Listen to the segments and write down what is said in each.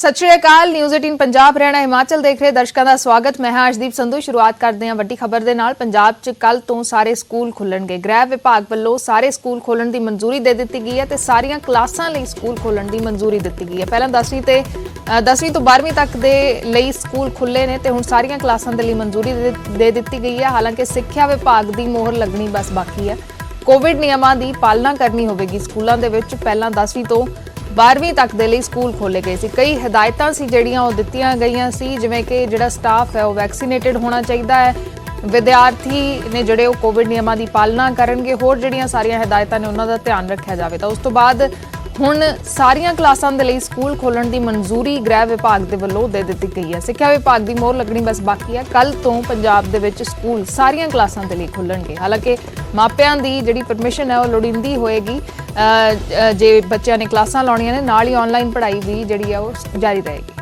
सत श्री अकाल। न्यूज़ 18 पंजाब हरियाणा हिमाचल देख रहे दर्शकों का स्वागत। मैं अर्शदीप संधू। शुरुआत करते हैं वड्डी खबर दे नाल। पंजाब च कल तो सारे स्कूल खुलणगे। गृह विभाग वालों सारे स्कूल खोलण की मंजूरी दे दी गई है तो सारियां क्लासां लई स्कूल खोलण की मंजूरी दी गई है। पहला 10वीं तो 12वीं तक दे लई स्कूल खुले ने तो हुण सारियां क्लासां दे लई मंजूरी दे दी गई है। हालांकि सिक्ख्या विभाग की मोहर लगनी बस बाकी है। कोविड नियमां की पालना करनी होवेगी। स्कूलों दे विच पहला 10वीं तो 12वीं तक दे लई स्कूल खोले गए सी। कई हिदायतां सी जिहड़ियां ओह दित्तियां गईयां सी, जिवें कि जिहड़ा स्टाफ है वह वैक्सीनेटेड होना चाहिए है, विद्यार्थी ने जिहड़े ओह कोविड नियमां की पालना करनगे, होर जिहड़ियां सारियां हिदायतां ने उन्हां दा ध्यान रखिया जावे। तां उस तो बाद हुण सारियां क्लासां दे लई स्कूल खोलण की मंजूरी गृह विभाग दे वल्लों दे दित्ती गई है। सिक्ख्या विभाग की मोहर लगनी बस बाकी है। कल तो पंजाब दे विच स्कूल सारियां क्लासां दे लई खुलणगे। हालांकि मापियां दी जिहड़ी परमिशन है वह लोड़ींदी होएगी। जे बच्चों ने क्लासां लाउणियां ने नाल ही ऑनलाइन पढ़ाई भी जिहड़ी है वो जारी रहेगी।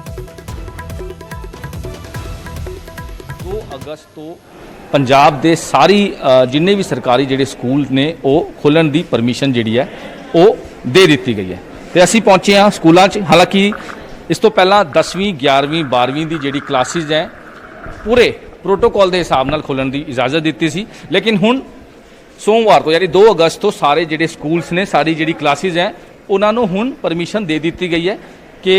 2 अगस्त तो पंजाब दे सारी जिन्ने भी सरकारी जिहड़े स्कूल ने वो खुलण दी परमिशन जिहड़ी है वो दे दी गई है। तो असीं पहुंचे हाँ स्कूलों च। हालांकि इस तो पहला 10वीं 11वीं 12वीं की जिहड़ी क्लासिज हैं पूरे प्रोटोकॉल के हिसाब नाल खुलण की इजाजत दी सी, लेकिन हुण सोमवार तो यानी 2 अगस्त तो सारे जिहड़े स्कूल्स ने सारी जिहड़ी क्लासिज हैं उन्होंने हुण परमिशन दे दी गई है कि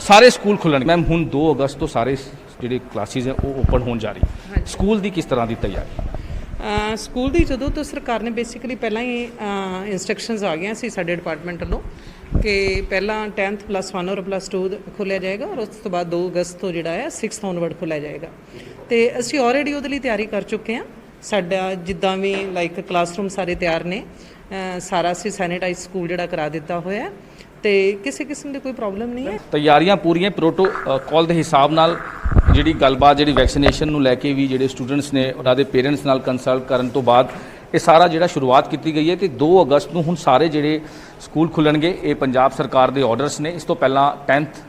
सारे स्कूल खुलण। मैम हुण 2 अगस्त तो सारे जिहड़े क्लासिज हैं वो ओपन होने जा रही है। स्कूल की किस तरह की तैयारी? स्कूल की जो तो सरकार ने बेसिकली पहला ही इंस्ट्रक्शंस आ गई सी साडे डिपार्टमेंट वालों कि पहला 10th +1 और +2 खोलिया जाएगा और उस तो बाद 2 अगस्त तो जिहड़ा है 6th ऑनवर्ड खोलिया जाएगा। तो असीं ऑलरेडी उहदे लई तैयारी कर चुके हैं। साडा जिद्दां भी लाइक क्लासरूम सारे तैयार ने, सारा असीं सैनिटाइज स्कूल जिहड़ा करा दिता होया है तो किसी किस्म की कोई प्रॉब्लम नहीं है। तैयारियां पूरियां प्रोटोकॉल के हिसाब नाल जिहड़ी गलबात जिहड़ी वैक्सीनेशन नूं लैके भी जिहड़े स्टूडेंट्स ने उन्हां दे पेरेंट्स नाल कंसल्ट करन तो बाद ये सारा जिहड़ा शुरुआत की गई है। तो 2 अगस्त नूं हुण सारे जिहड़े स्कूल खुलणगे ये पंजाब सरकार के ऑर्डर्स ने। इस तो पहला 10th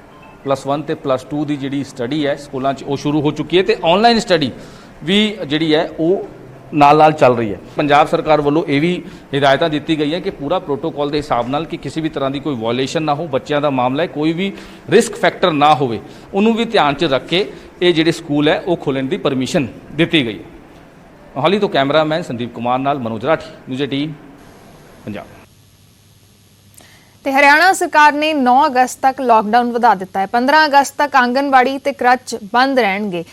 +1 ते +2 की जिहड़ी स्टडी है स्कूलों च वो शुरू हो चुकी है तो ऑनलाइन स्टडी भी जिहड़ी है वो नाल चल रही है। पंजाब सरकार वालों ये भी हिदायत दी गई है कि पूरा प्रोटोकॉल के हिसाब नाल कि किसी भी तरह की कोई वायलेशन ना हो, बच्चों का मामला है कोई भी रिस्क फैक्टर ना हो, उन्होंने भी ध्यान च रख के ये जिहड़े स्कूल है वो खोलने की परमिशन दी गई है। मोहाली तो कैमरामैन संदीप कुमार नाल मनोज राठी, न्यूज़ 18 पंजाब। ते हरियाणा सरकार ने 9 अगस्त तक लॉकडाउन वधा दिता है। 15 अगस्त तक आंगनबाड़ी ते क्रच बंद रहणगे।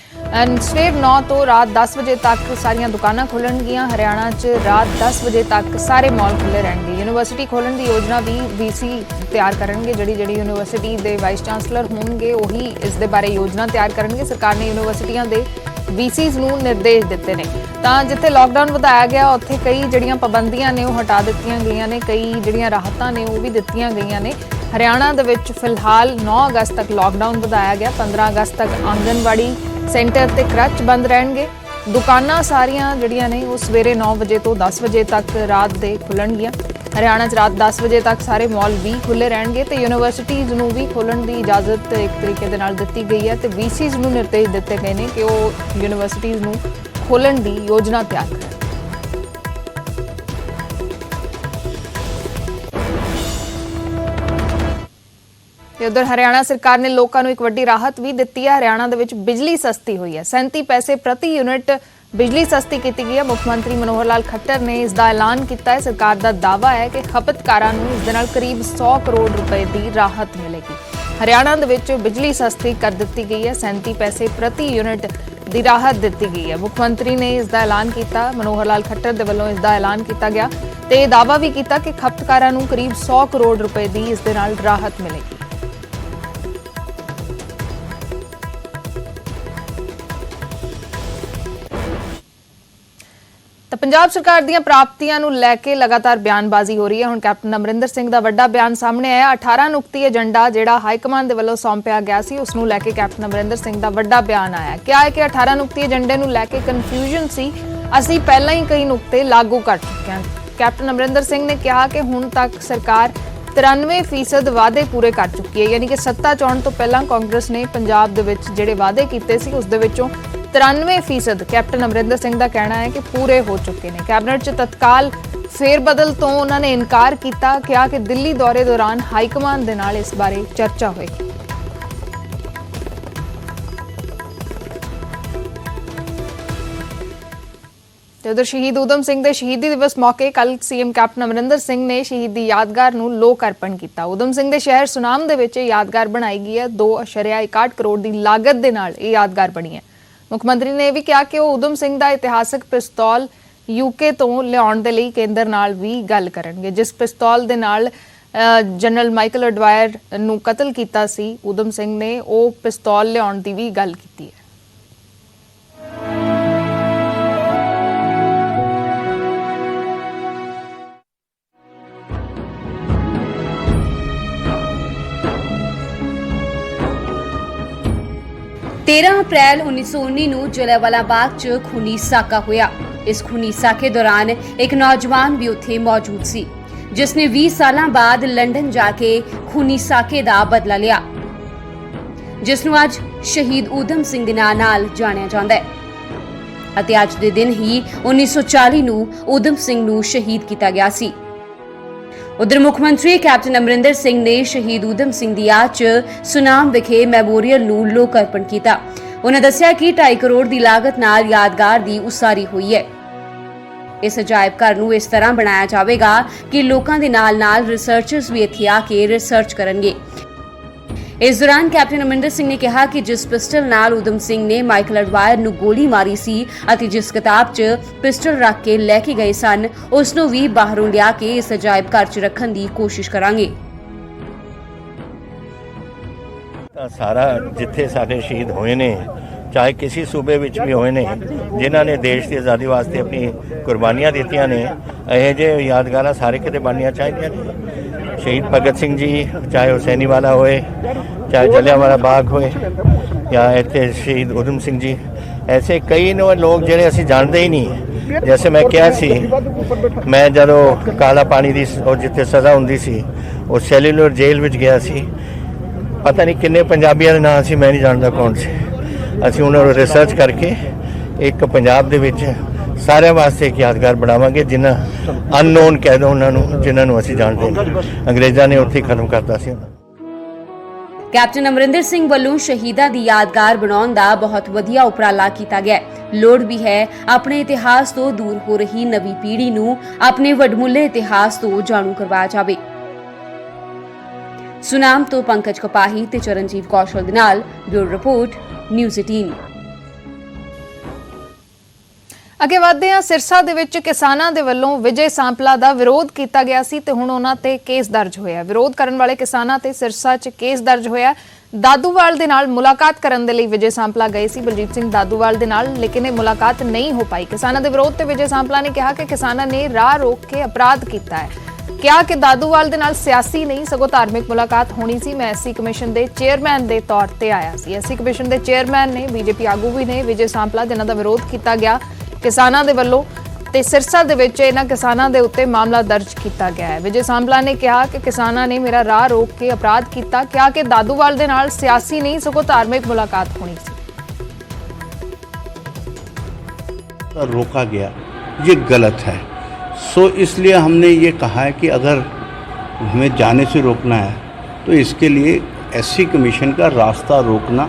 सवेर 9 तो रात 10 बजे तक सारियां दुकानां खुलणगियां। हरियाणा च रात 10 बजे तक सारे मॉल खुले रहणगे। यूनिवर्सिटी खोलण की योजना भी वीसी तैयार करनगे। जिहड़ी यूनिवर्सिटी के वाइस चांसलर होणगे वही इस दे बारे योजना तैयार करनगे। सरकार ने यूनिवर्सिटियां दे VCs नूं निर्देश दिते ने तां जिथे लॉकडाउन वधाया गया उत्थे कई जिहड़ियां पाबंदियां ने वो हटा दित्तियां गईयां ने, कई जिहड़ियां राहतां ने वो भी दित्तियां गईयां ने। हरियाणा दे विच फिलहाल 9 अगस्त तक लॉकडाउन वधाया गया। 15 अगस्त तक आंगनबाड़ी सेंटर ते क्रच बंद रहणगे। दुकानां सारियां जिहड़ियां ने वो सवेरे 9 बजे तो 10 बजे तक रात दे खुलणगियां। हरियाणा च रात 10 बजे तक सारे मॉल भी खुले रहणगे तो यूनिवर्सिटीज़ नूं भी खोलण की इजाजत एक तरीके दे नाल दित्ती गई है। तो VCs नूं निर्देश दिते गए हैं कि वो यूनिवर्सिटीज़ नूं खोलण की योजना तैयार करन। उधर हरियाणा सरकार ने लोगों को एक वड्डी राहत भी दी है। हरियाणा दे विच बिजली सस्ती हुई है। 37 पैसे प्रति यूनिट बिजली सस्ती की गई है। मुख्यमंत्री मनोहर लाल खट्टर ने इसका ऐलान किया है। सरकार का दावा है कि खपतकारां नूं इस दे नाल करीब 100 करोड़ रुपए की राहत मिलेगी। हरियाणा दे विच बिजली सस्ती कर दी गई है। 37 पैसे प्रति यूनिट की राहत दी गई है। मुख्यमंत्री ने इसका ऐलान किया। मनोहर लाल खट्टर दे वल्लों इसका ऐलान किया गया तो यह दावा भी किया कि खपतकारां नूं करीब 100 करोड़ रुपए की इस दे नाल राहत मिलेगी। तो पंजाब सरकार ਦੀਆਂ ਪ੍ਰਾਪਤੀਆਂ ਨੂੰ ਲੈ ਕੇ ਲਗਾਤਾਰ ਬਿਆਨਬਾਜ਼ੀ ਹੋ ਰਹੀ ਹੈ। ਹੁਣ ਕੈਪਟਨ ਅਮਰਿੰਦਰ ਸਿੰਘ ਦਾ ਵੱਡਾ ਬਿਆਨ ਸਾਹਮਣੇ ਆਇਆ। 18 ਨੁਕਤੀ ਏਜੰਡਾ ਜਿਹੜਾ ਹਾਈ ਕਮਾਂਡ ਦੇ ਵੱਲੋਂ ਸੌਂਪਿਆ ਗਿਆ ਸੀ ਉਸ ਨੂੰ ਲੈ ਕੇ ਕੈਪਟਨ ਅਮਰਿੰਦਰ ਸਿੰਘ ਦਾ ਵੱਡਾ ਬਿਆਨ ਆਇਆ। ਕਿਹਾ ਹੈ ਕਿ 18 ਨੁਕਤੀ ਏਜੰਡੇ ਨੂੰ ਲੈ ਕੇ ਕਨਫਿਊਜ਼ਨ ਸੀ, ਅਸੀਂ ਪਹਿਲਾਂ ਹੀ ਕਈ ਨੁਕਤੇ ਲਾਗੂ ਕਰ ਚੁੱਕੇ ਹਾਂ। ਕੈਪਟਨ ਅਮਰਿੰਦਰ ਸਿੰਘ ਨੇ ਕਿਹਾ ਕਿ ਹੁਣ ਤੱਕ ਸਰਕਾਰ 93% ਵਾਅਦੇ ਪੂਰੇ ਕਰ ਚੁੱਕੀ ਹੈ। ਯਾਨੀ ਕਿ ਸੱਤਾ ਚ ਆਉਣ ਤੋਂ ਪਹਿਲਾਂ ਕਾਂਗਰਸ ਨੇ ਪੰਜਾਬ ਦੇ ਵਿੱਚ ਜਿਹੜੇ ਵਾਅਦੇ ਕੀਤੇ ਸੀ ਉਸ ਦੇ ਵਿੱਚੋਂ 93% कैप्टन अमरिंदर सिंह का कहना है कि पूरे हो चुके हैं। कैबिनेट च तत्काल ਫੇਰ ਬਦਲ ਤੋਂ ਉਹਨਾਂ ਨੇ ਇਨਕਾਰ ਕੀਤਾ, ਕਿਹਾ ਕਿ ਦਿੱਲੀ ਦੌਰੇ ਦੌਰਾਨ ਹਾਈਕਮਾਨ ਦੇ ਨਾਲ ਇਸ ਬਾਰੇ ਚਰਚਾ ਹੋਏਗੀ। ਤੇ ਉਧਰ ਸ਼ਹੀਦ ਊਧਮ ਸਿੰਘ ਦੇ ਸ਼ਹੀਦੀ ਦਿਵਸ ਮੌਕੇ ਕੱਲ ਸੀਐਮ ਕੈਪਟਨ ਅਮਰਿੰਦਰ ਸਿੰਘ ਨੇ ਸ਼ਹੀਦੀ ਯਾਦਗਾਰ ਨੂੰ ਲੋਕ ਅਰਪਣ ਕੀਤਾ। ਊਧਮ ਸਿੰਘ ਦੇ ਸ਼ਹਿਰ ਸੁਨਾਮ ਦੇ ਵਿੱਚ ਯਾਦਗਾਰ ਬਣਾਈ ਗਈ ਹੈ। 2.61 ਕਰੋੜ ਦੀ ਲਾਗਤ ਦੇ ਨਾਲ ਇਹ ਯਾਦਗਾਰ ਬਣੀ ਹੈ। ਮੁੱਖ ਮੰਤਰੀ ਨੇ ਇਹ ਵੀ ਕਿਹਾ ਕਿ ਉਹ ਊਧਮ ਸਿੰਘ ਦਾ ਇਤਿਹਾਸਕ ਪਿਸਤੌਲ ਯੂਕੇ ਤੋਂ ਲਿਆਉਣ ਦੇ ਲਈ ਕੇਂਦਰ ਨਾਲ ਵੀ ਗੱਲ ਕਰਨਗੇ। ਜਿਸ ਪਿਸਤੌਲ ਦੇ ਨਾਲ ਜਨਰਲ ਮਾਈਕਲ ਅਡਵਾਇਰ ਨੂੰ ਕਤਲ ਕੀਤਾ ਸੀ ਊਧਮ ਸਿੰਘ ਨੇ, ਉਹ ਪਿਸਤੌਲ ਲਿਆਉਣ ਦੀ ਵੀ ਗੱਲ ਕੀਤੀ ਹੈ। अप्रैल 1919 ਨੂੰ ਜਲਿਆਂਵਾਲਾ ਬਾਗ 'ਚ ਖੂਨੀ ਸਾਕਾ ਹੋਇਆ। ਇਸ ਖੂਨੀ ਸਾਕੇ ਦੌਰਾਨ ਇੱਕ ਨੌਜਵਾਨ ਵੀ ਉੱਥੇ ਮੌਜੂਦ ਸੀ, ਜਿਸ ਨੇ 20 ਸਾਲਾਂ ਬਾਅਦ ਲੰਡਨ ਜਾ ਕੇ ਖੂਨੀ ਸਾਕੇ ਦਾ ਬਦਲਾ ਲਿਆ, ਜਿਸ ਨੂੰ ਅੱਜ ਸ਼ਹੀਦ ਊਧਮ ਸਿੰਘ ਦੇ ਨਾਂ ਨਾਲ ਜਾਣਿਆ ਜਾਂਦਾ ਹੈ। ਅਤੇ ਅੱਜ ਦੇ ਦਿਨ ਹੀ 1940 ਨੂੰ ਊਧਮ ਸਿੰਘ ਨੂੰ ਸ਼ਹੀਦ ਕੀਤਾ ਗਿਆ ਸੀ। उधर मुख्यमंत्री कैप्टन अमरिंदर सिंह ने शहीद ऊधम सिंह दी याद च सुनाम विखे मैमोरीयल नूं लोक अर्पण कीता। उन्हें दस्सिया कि 2.5 करोड़ दी लागत नाल यादगार दी उसारी हुई है। इस अजायब घर नूं इस तरह बनाया जाएगा कि लोकां दे नाल रिसर्चर्स भी इत्थे आके रिसर्च करनगे। इस दौरान कैप्टन अमरिंदर सिंह ने कहा कि जिस पिस्टल नाल ऊधम सिंह ने माइकल अडवायर नूं गोली मारी सी अते जिस किताब च पिस्टल रख के लैके गए सन, उस नूं भी बाहरों लिया के इस अजायब घर च रखण दी कोशिश करांगे। सारा जिथे सारे शहीद होए ने, चाहे किसी सूबे विच भी होए ने, जिन्हां ने देश की आज़ादी वास्ते अपनी कुर्बानियां दित्तियां ने, इहो जिहे यादगारां सारे किते बननियां चाहीदियां ने। शहीद भगत सिंह जी चाहे हुसैनीवाला होए, चाहे जलियांवाला बाग होए, या इत्थे शहीद ऊधम सिंह जी, ऐसे कई लोग जिहड़े असीं जाणदे ही नहीं। जैसे मैं कहा सी, मैं जदों काला पानी दी जिथे सज़ा हुंदी सी उस सैल्यूलर जेल विच गया सी, पता नहीं किन्ने पंजाबियों के नाम से मैं नहीं जानता कौन से, असीं उन्होंने रिसर्च करके एक पंजाब दे विच सारे वास्ते एक यादगार बनावांगे, जिन्हां अननोन कह दो उन्होंने, जिन्होंने असीं जानते नहीं। अंग्रेज़ां ने उत्थे खत्म करता सी। कैप्टन अमरिंदर सिंह ਵੱਲੋਂ ਸ਼ਹੀਦਾਂ ਦੀ ਯਾਦਗਾਰ ਬਣਾਉਣ ਦਾ ਬਹੁਤ ਵਧੀਆ ਉਪਰਾਲਾ ਕੀਤਾ ਗਿਆ। ਲੋੜ ਵੀ ਹੈ ਆਪਣੇ ਇਤਿਹਾਸ ਤੋਂ ਦੂਰ ਹੋ ਰਹੀ ਨਵੀਂ ਪੀੜ੍ਹੀ ਨੂੰ ਆਪਣੇ ਵੱਡਮੁੱਲੇ ਇਤਿਹਾਸ ਤੋਂ ਜਾਣੂ ਕਰਵਾਇਆ ਜਾਵੇ। ਸੁਨਾਮ ਤੋਂ ਪੰਕਜ ਕਪਾਹੀ ਤੇ ਚਰਨਜੀਤ ਕੌਸ਼ਲ ਦੇ ਨਾਲ ਬਿਊਰੋ ਰਿਪੋਰਟ ਨਿਊਜ਼ 18। ਅੱਗੇ ਵਧਦੇ ਹਾਂ। ਸਿਰਸਾ ਦੇ ਵਿੱਚ ਕਿਸਾਨਾਂ ਦੇ ਵੱਲੋਂ ਵਿਜੇ ਸਾਂਪਲਾ ਦਾ ਵਿਰੋਧ ਕੀਤਾ ਗਿਆ ਸੀ ਤੇ ਹੁਣ ਉਹਨਾਂ ਤੇ ਕੇਸ ਦਰਜ ਹੋਇਆ। ਵਿਰੋਧ ਕਰਨ ਵਾਲੇ ਕਿਸਾਨਾਂ ਤੇ ਸਿਰਸਾ 'ਚ ਕੇਸ ਦਰਜ ਹੋਇਆ। ਦਾਦੂਵਾਲ ਦੇ ਨਾਲ ਮੁਲਾਕਾਤ ਕਰਨ ਦੇ ਲਈ ਵਿਜੇ ਸਾਂਪਲਾ ਗਏ ਸੀ ਬਲਜੀਤ ਸਿੰਘ ਦਾਦੂਵਾਲ ਦੇ ਨਾਲ, ਲੇਕਿਨ ਇਹ ਮੁਲਾਕਾਤ ਨਹੀਂ ਹੋ ਪਾਈ। ਕਿਸਾਨਾਂ ਦੇ ਵਿਰੋਧ ਤੇ ਵਿਜੇ ਸਾਂਪਲਾ ਨੇ ਕਿਹਾ ਕਿ ਕਿਸਾਨਾਂ ਨੇ ਰਾਹ ਰੋਕ ਕੇ ਅਪਰਾਧ ਕੀਤਾ ਹੈ। ਕਿਹਾ ਕਿ ਦਾਦੂਵਾਲ ਦੇ ਨਾਲ ਸਿਆਸੀ ਨਹੀਂ ਸਗੋਂ ਧਾਰਮਿਕ ਮੁਲਾਕਾਤ ਹੋਣੀ ਸੀ। ਮੈਂ ਐਸਸੀ ਕਮਿਸ਼ਨ ਦੇ ਚੇਅਰਮੈਨ ਦੇ ਤੌਰ ਤੇ ਆਇਆ ਸੀ। ਐਸਸੀ ਕਮਿਸ਼ਨ ਦੇ ਚੇਅਰਮੈਨ ਨੇ ਬੀਜੇਪੀ ਆਗੂ ਵੀ ਨੇ ਵਿਜੇ ਸਾਂਪਲਾ, ਜਿਨ੍ਹਾਂ ਦਾ ਵਿਰੋਧ ਕੀਤਾ ਗਿਆ ਕਿਸਾਨਾਂ ਦੇ ਵੱਲੋਂ ਤੇ ਸਿਰਸਾ ਦੇ ਵਿੱਚ ਇਹਨਾਂ ਕਿਸਾਨਾਂ ਦੇ ਉੱਤੇ ਮਾਮਲਾ ਦਰਜ ਕੀਤਾ ਗਿਆ ਹੈ। ਵਿਜੇ ਸਾਂਪਲਾ ਨੇ ਕਿਹਾ ਕਿ ਕਿਸਾਨਾਂ ਨੇ ਮੇਰਾ ਰਾਹ ਰੋਕ ਕੇ ਅਪਰਾਧ ਕੀਤਾ। ਕਿਹਾ ਕਿ ਦਾਦੂਵਾਲ ਦੇ ਨਾਲ ਸਿਆਸੀ ਨਹੀਂ ਸਗੋਂ ਧਾਰਮਿਕ ਮੁਲਾਕਾਤ ਹੋਣੀ ਸੀ। रोका गया, ये गलत है। सो इसलिए हमने ये कहा है कि अगर हमें जाने से रोकना है तो इसके लिए एससी कमीशन का रास्ता रोकना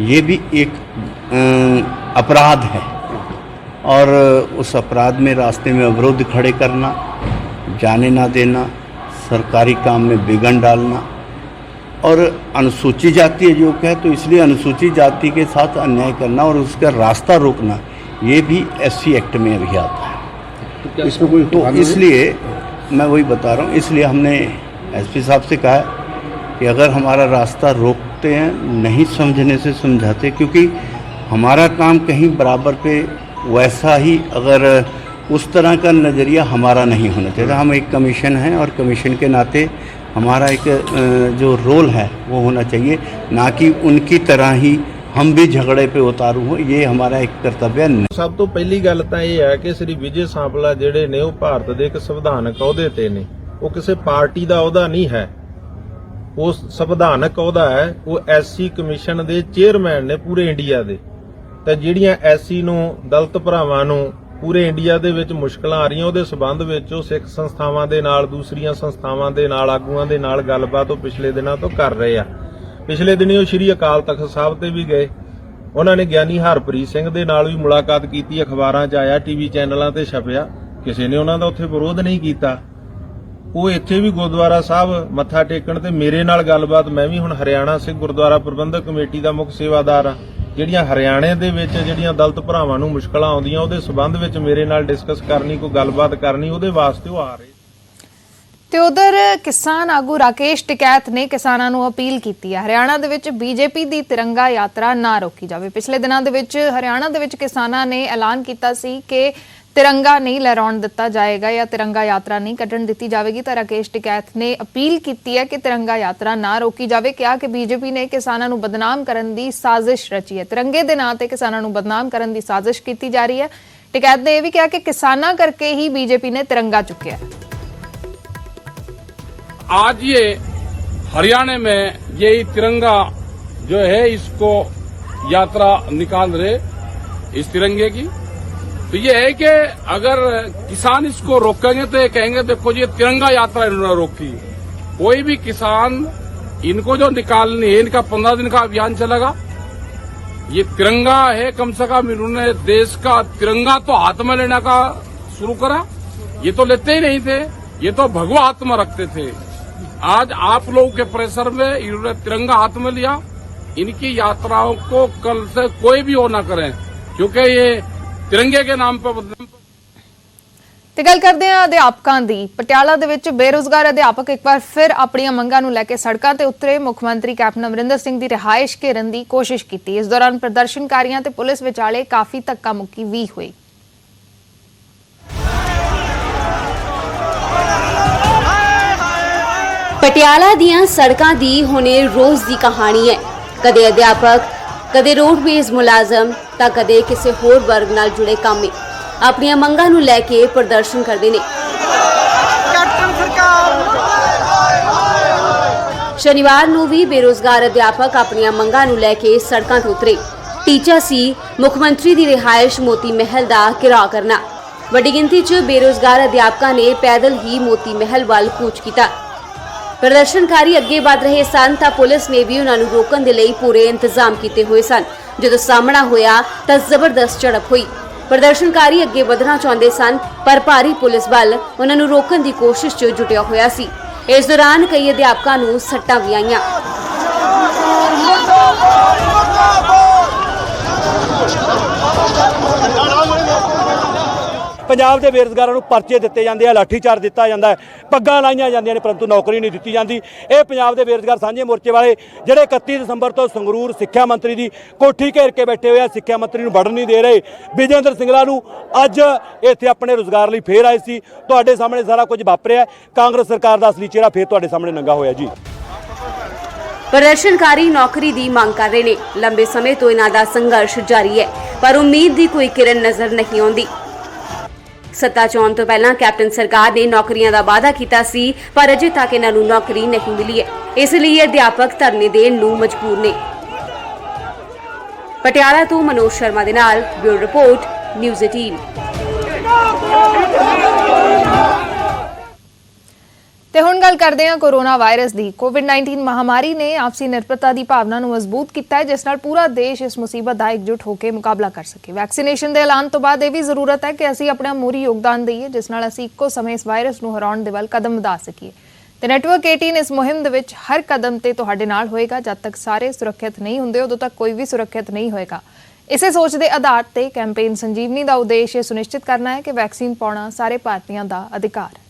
ये भी एक अपराध है, और उस अपराध में रास्ते में अवरोध खड़े करना, जाने ना देना, सरकारी काम में विघ्न डालना, और अनुसूचित जाति जो है तो इसलिए अनुसूचित जाति के साथ अन्याय करना और उसका रास्ता रोकना ये भी एससी एक्ट में अभी आता है। इसमें कोई तो इसलिए मैं वही बता रहा हूँ, इसलिए हमने एसपी साहब से कहा है कि अगर हमारा रास्ता रोकते हैं, नहीं समझने से समझाते, क्योंकि हमारा काम कहीं बराबर पे वैसा ही अगर उस तरह का नज़रिया हमारा नहीं होना चाहिए। हम एक कमीशन हैं और कमीशन के नाते हमारा एक जो रोल है वो होना चाहिए, ना कि उनकी तरह ही हम भी झगड़े पे उतारू हो। ये हमारा एक कर्तव्य नहीं। ਸਭ ਤੋਂ ਪਹਿਲੀ ਗੱਲ ਤਾਂ ਇਹ ਹੈ ਕਿ ਸ੍ਰੀ ਵਿਜੇ ਸਾਂਪਲਾ ਜਿਹੜੇ ਨੇ ਉਹ ਭਾਰਤ ਦੇ ਇੱਕ ਸੰਵਿਧਾਨਕ ਅਹੁਦੇ ਤੇ ਨੇ। ਉਹ ਕਿਸੇ ਪਾਰਟੀ ਦਾ ਅਹੁਦਾ ਨਹੀਂ ਹੈ, ਉਹ ਸੰਵਿਧਾਨਕ ਅਹੁਦਾ ਹੈ। ਉਹ ਐਸਸੀ ਕਮਿਸ਼ਨ ਦੇ ਚੇਅਰਮੈਨ ਨੇ ਪੂਰੇ ਇੰਡੀਆ ਦੇ। ਤੇ ਜਿਹੜੀਆਂ ਐਸਸੀ ਨੂੰ ਦਲਿਤ ਭਰਾਵਾਂ ਨੂੰ ਪੂਰੇ ਇੰਡੀਆ ਦੇ ਵਿੱਚ ਮੁਸ਼ਕਲਾਂ ਆ ਰਹੀਆਂ, ਉਹਦੇ ਸਬੰਧ ਵਿੱਚ ਉਹ ਸਿੱਖ ਸੰਸਥਾਵਾਂ ਦੇ ਨਾਲ, ਦੂਸਰੀਆਂ ਸੰਸਥਾਵਾਂ ਦੇ ਨਾਲ, ਆਗੂਆਂ ਦੇ ਨਾਲ ਗੱਲਬਾਤ ਉਹ ਪਿਛਲੇ ਦਿਨਾਂ ਤੋਂ ਕਰ ਰਹੇ ਆ। ਪਿਛਲੇ ਦਿਨੀ ਉਹ ਸ਼੍ਰੀ ਅਕਾਲ ਤਖਤ ਸਾਹਿਬ ਤੇ ਵੀ ਗਏ, ਉਹਨਾਂ ਨੇ ਗਿਆਨੀ ਹਰਪ੍ਰੀਤ ਸਿੰਘ ਦੇ ਨਾਲ ਵੀ ਮੁਲਾਕਾਤ ਕੀਤੀ, ਅਖਬਾਰਾਂ 'ਚ ਆਇਆ, ਟੀਵੀ ਚੈਨਲਾਂ ਤੇ ਛਪਿਆ, ਕਿਸੇ ਨੇ ਉਹਨਾਂ ਦਾ ਉੱਥੇ ਵਿਰੋਧ ਨਹੀਂ ਕੀਤਾ। ਉਹ ਇੱਥੇ ਵੀ ਗੁਰਦੁਆਰਾ ਸਾਹਿਬ ਮੱਥਾ ਟੇਕਣ ਤੇ ਮੇਰੇ ਨਾਲ ਗੱਲਬਾਤ, ਮੈਂ ਵੀ ਹੁਣ ਹਰਿਆਣਾ ਸਿੱਖ ਗੁਰਦੁਆਰਾ ਪ੍ਰਬੰਧਕ ਕਮੇਟੀ ਦਾ ਮੁੱਖ ਸੇਵਾਦਾਰ ਆ, ਜਿਹੜੀਆਂ ਹਰਿਆਣੇ ਦੇ ਵਿੱਚ ਜਿਹੜੀਆਂ ਦਲਿਤ ਭਰਾਵਾਂ ਨੂੰ ਮੁਸ਼ਕਲਾਂ ਆਉਂਦੀਆਂ ਉਹਦੇ ਸਬੰਧ ਵਿੱਚ ਮੇਰੇ ਨਾਲ ਡਿਸਕਸ ਕਰਨੀ, ਕੋਈ ਗੱਲਬਾਤ ਕਰਨੀ, ਉਹਦੇ ਵਾਸਤੇ ਉਹ ਆ ਰਹੇ। ਤੇ ਉਧਰ ਕਿਸਾਨ ਆਗੂ ਰਾਕੇਸ਼ ਟਿਕੈਤ ਨੇ ਕਿਸਾਨਾਂ ਨੂੰ ਅਪੀਲ ਕੀਤੀ ਹੈ ਹਰਿਆਣਾ ਦੇ ਵਿੱਚ ਬੀਜੇਪੀ ਦੀ ਤਿਰੰਗਾ ਯਾਤਰਾ ਨਾ ਰੋਕੀ ਜਾਵੇ। ਪਿਛਲੇ ਦਿਨਾਂ ਦੇ ਵਿੱਚ ਹਰਿਆਣਾ ਦੇ ਵਿੱਚ ਕਿਸਾਨਾਂ ਨੇ ਐਲਾਨ ਕੀਤਾ ਸੀ ਕਿ ਤਿਰੰਗਾ ਨਹੀਂ ਲਹਿਰਾਉਣ ਦਿੱਤਾ ਜਾਏਗਾ ਜਾਂ ਤਿਰੰਗਾ ਯਾਤਰਾ ਨਹੀਂ ਕੱਢਣ ਦਿੱਤੀ ਜਾਵੇਗੀ। ਤਾਂ ਰਾਕੇਸ਼ ਟਿਕੈਤ ਨੇ ਅਪੀਲ ਕੀਤੀ ਹੈ ਕਿ ਤਿਰੰਗਾ ਯਾਤਰਾ ਨਾ ਰੋਕੀ ਜਾਵੇ। ਕਿਹਾ ਕਿ ਬੀਜੇਪੀ ਨੇ ਕਿਸਾਨਾਂ ਨੂੰ ਬਦਨਾਮ ਕਰਨ ਦੀ ਸਾਜ਼ਿਸ਼ ਰਚੀ ਹੈ, ਤਿਰੰਗੇ ਦੇ ਨਾਂ ਤੇ ਕਿਸਾਨਾਂ ਨੂੰ ਬਦਨਾਮ ਕਰਨ ਦੀ ਸਾਜ਼ਿਸ਼ ਕੀਤੀ ਜਾ ਰਹੀ ਹੈ। ਟਿਕੈਤ ਨੇ ਇਹ ਵੀ ਕਿਹਾ ਕਿ ਕਿਸਾਨਾਂ ਕਰਕੇ ਹੀ ਬੀਜੇਪੀ ਨੇ ਤਿਰੰਗਾ ਚੁੱਕਿਆ ਹੈ। आज ये हरियाणा में यही तिरंगा जो है इसको यात्रा निकाल रहे इस तिरंगे की, तो ये है कि अगर किसान इसको रोकेंगे तो ये कहेंगे देखो ये तिरंगा यात्रा इन्होंने रोकी। कोई भी किसान इनको जो निकालनी है, इनका 15 दिन का अभियान चलेगा। ये तिरंगा है, कम से कम इन्होंने देश का तिरंगा तो हाथ में लेने का शुरू करा। ये तो लेते ही नहीं थे, ये तो भगवा हाथ में रखते थे। आज आप लोगों के प्रेशर में इन्होंने तिरंगा हाथ में लिया। इनकी यात्राओं को कल से कोई भी वो ना करें, क्योंकि ये तिरंगे के नाम पर बदनाम। ਤੇ ਗੱਲ ਕਰਦੇ ਹਾਂ ਅਧਿਆਪਕਾਂ ਦੀ। ਪਟਿਆਲਾ ਦੇ ਵਿੱਚ ਬੇਰੁਜ਼ਗਾਰ ਅਧਿਆਪਕ ਇੱਕ ਵਾਰ ਫਿਰ ਆਪਣੀਆਂ ਮੰਗਾਂ ਨੂੰ ਲੈ ਕੇ ਸੜਕਾਂ ਤੇ ਉਤਰੇ। ਮੁੱਖ ਮੰਤਰੀ ਕੈਪਟਨ ਅਮਰਿੰਦਰ ਸਿੰਘ ਦੀ ਰਿਹਾਇਸ਼ ਘੇਰਨ ਦੀ ਕੋਸ਼ਿਸ਼ ਕੀਤੀ। ਇਸ ਦੌਰਾਨ ਪ੍ਰਦਰਸ਼ਨਕਾਰੀਆਂ ਤੇ ਪੁਲਿਸ ਵਿਚਾਲੇ ਕਾਫੀ ਧੱਕਾ ਮੁੱਕੀ ਵੀ ਹੋਈ। ਪਟਿਆਲਾ ਦੀਆਂ ਸੜਕਾਂ ਦੀ ਹੁਣੇ ਰੋਜ਼ ਦੀ ਕਹਾਣੀ ਹੈ। ਕਦੇ ਅਧਿਆਪਕ, ਕਦੇ ਰੋਡਵੇਜ਼ ਮੁਲਾਜ਼ਮ ਤਾਂ ਕਦੇ ਕਿਸੇ ਹੋਰ ਵਰਗ ਨਾਲ ਜੁੜੇ ਕਾਮੇ ਆਪਣੀਆਂ ਮੰਗਾਂ ਨੂੰ ਲੈ ਕੇ ਪ੍ਰਦਰਸ਼ਨ ਕਰਦੇ ਨੇ। ਸ਼ਨੀਵਾਰ ਨੂੰ ਵੀ ਬੇਰੁਜ਼ਗਾਰ ਅਧਿਆਪਕ ਆਪਣੀਆਂ ਮੰਗਾਂ ਨੂੰ ਲੈ ਕੇ ਸੜਕਾਂ ਤੇ ਉਤਰੇ। ਟੀਚਾ ਸੀ ਮੁੱਖ ਮੰਤਰੀ ਦੀ ਰਿਹਾਇਸ਼ ਮੋਤੀ ਮਹਿਲ ਦਾ ਘਿਰਾਓ ਕਰਨਾ। ਵੱਡੀ ਗਿਣਤੀ 'ਚ ਬੇਰੁਜ਼ਗਾਰ ਅਧਿਆਪਕਾਂ ਨੇ ਪੈਦਲ ਹੀ ਮੋਤੀ ਮਹਿਲ ਵੱਲ ਕੂਚ ਕੀਤਾ। ਪ੍ਰਦਰਸ਼ਨਕਾਰੀ ਅੱਗੇ ਵਧ ਰਹੇ ਸਨ ਤਾਂ ਪੁਲਿਸ ਨੇ ਵੀ ਉਹਨਾਂ ਨੂੰ ਰੋਕਣ ਦੇ ਲਈ ਪੂਰੇ ਇੰਤਜ਼ਾਮ ਕੀਤੇ ਹੋਏ ਸਨ। ਜਦੋਂ ਸਾਹਮਣਾ ਹੋਇਆ ਤਾਂ ਜ਼ਬਰਦਸਤ ਝੜਪ ਹੋਈ। ਪ੍ਰਦਰਸ਼ਨਕਾਰੀ ਅੱਗੇ ਵਧਣਾ ਚਾਹੁੰਦੇ ਸਨ ਪਰ ਭਾਰੀ ਪੁਲਿਸ ਬਲ ਉਹਨਾਂ ਨੂੰ ਰੋਕਣ ਦੀ ਕੋਸ਼ਿਸ਼ 'ਚ ਜੁਟਿਆ ਹੋਇਆ ਸੀ। ਇਸ ਦੌਰਾਨ ਕਈ ਅਧਿਆਪਕਾਂ ਨੂੰ ਸੱਟਾਂ ਵੀ ਆਈਆਂ। ਪੰਜਾਬ ਦੇ ਬੇਰੁਜ਼ਗਾਰਾਂ ਨੂੰ ਪਰਚੇ ਦਿੱਤੇ ਜਾਂਦੇ ਆ, ਲਾਠੀਚਾਰਜ ਦਿੱਤਾ ਜਾਂਦਾ ਹੈ, ਪੱਗਾਂ ਲਾਈਆਂ ਜਾਂਦੀਆਂ ਨੇ, ਪਰੰਤੂ ਨੌਕਰੀ ਨਹੀਂ ਦਿੱਤੀ ਜਾਂਦੀ। ਇਹ ਪੰਜਾਬ ਦੇ ਬੇਰੁਜ਼ਗਾਰ ਸਾਂਝੇ ਮੋਰਚੇ ਵਾਲੇ ਜਿਹੜੇ 31 ਦਸੰਬਰ ਤੋਂ ਸੰਗਰੂਰ ਸਿੱਖਿਆ ਮੰਤਰੀ ਦੀ ਕੋਠੀ ਘੇਰ ਕੇ ਬੈਠੇ ਹੋਏ ਆ, ਸਿੱਖਿਆ ਮੰਤਰੀ ਨੂੰ ਵੜਨ ਨਹੀਂ ਦੇ ਰਹੇ। ਵਿਜੇਂਦਰ ਸਿੰਗਲਾ ਨੂੰ ਅੱਜ ਇੱਥੇ ਆਪਣੇ ਰੁਜ਼ਗਾਰ ਲਈ ਫੇਰ ਆਏ ਸੀ। ਤੁਹਾਡੇ ਸਾਹਮਣੇ ਸਾਰਾ ਕੁਝ ਵਾਪਰਿਆ। ਕਾਂਗਰਸ ਸਰਕਾਰ ਦਾ ਅਸਲੀ ਚਿਹਰਾ ਫੇਰ ਤੁਹਾਡੇ ਸਾਹਮਣੇ ਨੰਗਾ ਹੋਇਆ ਜੀ। ਪ੍ਰਦਰਸ਼ਨਕਾਰੀ ਨੌਕਰੀ ਦੀ ਮੰਗ ਕਰ ਰਹੇ ਨੇ। ਲੰਬੇ ਸਮੇਂ ਤੋਂ ਇਹਨਾਂ ਦਾ ਸੰਘਰਸ਼ ਜਾਰੀ ਹੈ ਪਰ ਉਮੀਦ ਦੀ ਕੋਈ ਕਿਰਨ ਨਜ਼ਰ ਨਹੀਂ ਆਉਂਦੀ। ਸੱਤਾ 'ਚ ਆਉਣ ਤੋਂ ਪਹਿਲਾਂ ਕੈਪਟਨ ਸਰਕਾਰ ਨੇ ਨੌਕਰੀਆਂ ਦਾ ਵਾਅਦਾ ਕੀਤਾ ਸੀ ਪਰ ਅਜੇ ਤੱਕ ਇਹਨਾਂ ਨੂੰ ਨੌਕਰੀ ਨਹੀਂ ਮਿਲੀ ਹੈ। ਇਸ ਲਈ ਅਧਿਆਪਕ ਧਰਨੇ ਦੇਣ ਨੂੰ ਮਜਬੂਰ ਨੇ। ਪਟਿਆਲਾ ਤੋਂ ਮਨੋਜ ਸ਼ਰਮਾ ਦੇ ਨਾਲ ਬਿਊਰੋ ਰਿਪੋਰਟ ਨਿਊਜ਼ 18। ਤੇ ਹੁਣ ਗੱਲ ਕਰਦੇ ਹਾਂ ਕੋਰੋਨਾ ਵਾਇਰਸ ਦੀ। ਕੋਵਿਡ-19 ਮਹਾਮਾਰੀ ਨੇ ਆਪਸੀ ਨਿਰਭਰਤਾ ਦੀ ਭਾਵਨਾ ਨੂੰ ਮਜ਼ਬੂਤ ਕੀਤਾ ਹੈ, ਜਿਸ ਨਾਲ ਪੂਰਾ ਦੇਸ਼ ਇਸ ਮੁਸੀਬਤ ਦਾ ਇਕਜੁੱਟ ਹੋ ਕੇ ਮੁਕਾਬਲਾ ਕਰ ਸਕੇ। ਵੈਕਸੀਨੇਸ਼ਨ ਦੇ ਐਲਾਨ ਤੋਂ ਬਾਅਦ ਇਹ ਵੀ ਜ਼ਰੂਰਤ ਹੈ ਕਿ ਅਸੀਂ ਆਪਣਾ ਮੂਰੀ ਯੋਗਦਾਨ ਦਈਏ, ਜਿਸ ਨਾਲ ਅਸੀਂ ਇੱਕੋ ਸਮੇਂ ਇਸ ਵਾਇਰਸ ਨੂੰ ਹਰਾਉਣ ਦੇ ਵੱਲ ਕਦਮ ਵਧਾ ਸਕੀਏ। ਤੇ ਨੈਟਵਰਕ 18 ਇਸ ਮੁਹਿੰਮ ਦੇ ਵਿੱਚ ਹਰ ਕਦਮ ਤੇ ਤੁਹਾਡੇ ਨਾਲ ਹੋਏਗਾ। ਜਦ ਤੱਕ ਸਾਰੇ ਸੁਰੱਖਿਅਤ ਨਹੀਂ ਹੁੰਦੇ, ਉਦੋਂ ਤੱਕ ਕੋਈ ਵੀ ਸੁਰੱਖਿਅਤ ਨਹੀਂ ਹੋਏਗਾ। ਇਸੇ ਸੋਚ ਦੇ ਆਧਾਰ ਤੇ ਕੈਂਪੇਨ ਸੰਜੀਵਨੀ ਦਾ ਉਦੇਸ਼ ਇਹ ਸੁਨਿਸ਼ਚਿਤ ਕਰਨਾ ਹੈ ਕਿ ਵੈਕਸੀਨ ਪਾਉਣਾ ਸਾਰੇ ਭਾਰਤੀਆਂ ਦਾ ਅਧਿਕਾਰ ਹੈ।